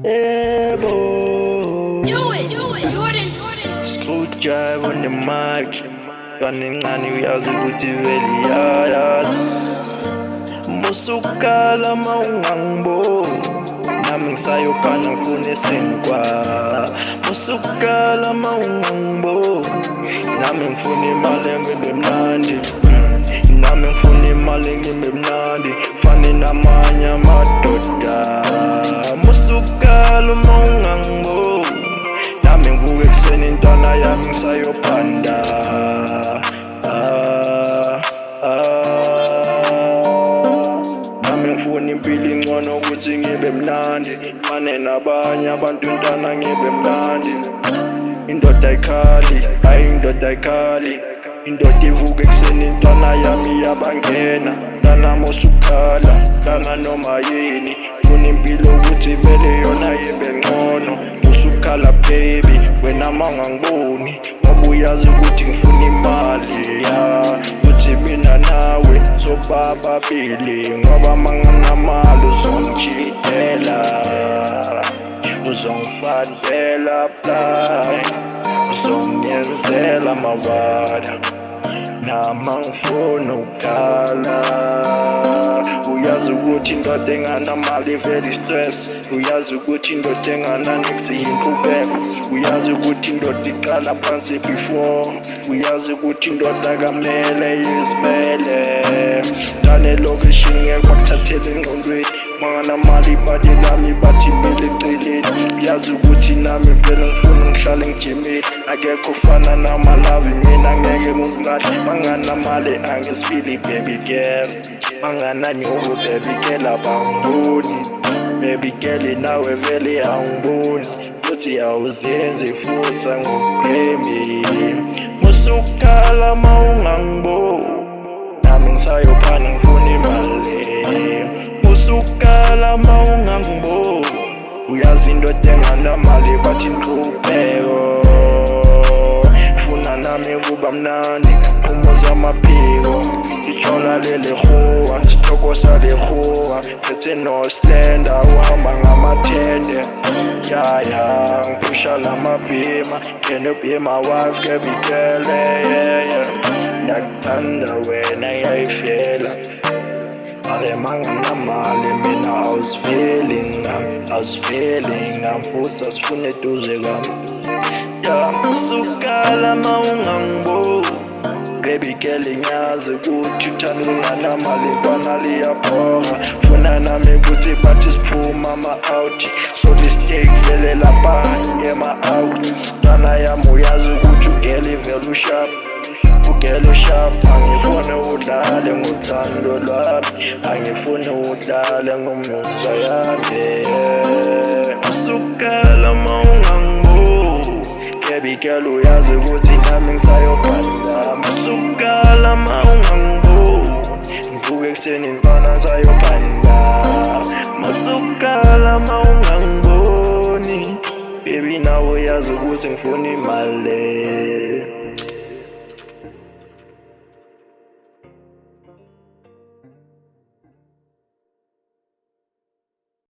Ebo Jordan. Screwdriver on the mic Kanencane uyazi ukuthi vele iyayazi Musukala mawungangiboni Nami ngisayobhana ngifune sinkwa Musukala mawungangiboni Nami ngifuna imali ngibe mnandi Nami ngifuna imali ngibe mnandi Fane namanye amadoda Musukala mawungangiboni Nami ngivuka ekuseni intwana yami ngisayobhanda Nami ngifuna impilo ingcono ukuthi ngibe mnandi Fane nabanye abantu intwana ngibe mnandi Indoda ayikhali, hayi indoda ayikhali Indoda ivuka ekuseni intwana yami yabangena Ntana musukhala, ntana noma yini Funa impilo ukuthi vele yona ibe ngcono Musukhala baby, wena mangangiboni Ngoba uyazi ukuthi ngifuna imali Uthi mina nawe sobabili Ngoba manganamali uzongitshitela Uzongifadela apply Uzongenzela mawada Nama ngifuna ukukhala Uyazi ukuthi indoda enganamali vele stress Uyazi ukuthi indoda engananiksi yinhlupeko Uyazi ukuthi indoda iqala phansi before Uyazi ukuthi indoda kamele izimele Dane lokishini ngeke bakuthathele engqondweni Manganamali ibadi lami bathi mele eceleni Uyazi ukuthi nami vele ngifuna ngihlale ngijimile Akekho ufana namalavi mina ngeke ngumlahle Manganamali angisifili baby girl Mangananyuko baby girl abangiboni Baby girl nawe vele angiboni Futhi awuzenzi futhi angikublame Musukhala mawungangiboni Nami ngisayobhana ngifuna imali Musukhala mawungangiboni Uyazi indoda enganamali bathi inhlupeko Funa nami ukuba mnandi Phumuza amaphiko Ijola lele huwa Sitokosa le huwa Bethe no splendor Uhamba ngamathende Yeah Ngipusha lamabhima Can you be my wife Gebikele Ndakuthanda wena yayifela Ale manganamali mina I was feeling futhi asifune eduze kwami Musukhala mawungangiboni Baby girl ngiyazi ukuthi uthanda unganamali intwana liyabhonga Funa nami ukuthi bathi siphuma ama-out Solid steak vele lapha ema-out Ntwana yami uyazi ukuthi ugeli vele ushap Ugelo sharp, angifuna udlale ngothando lwami Angifuna udlale ngomuzwa yami Musukhala mawungangiboni Baby girl uyazi ukuthi nami ngisayobhanda Musukhala mawungangiboni Ngivuka ekuseni intwana ngisayobhanda Musukhala mawungangiboni Baby nawe uyazi ukuthi ngifuna imali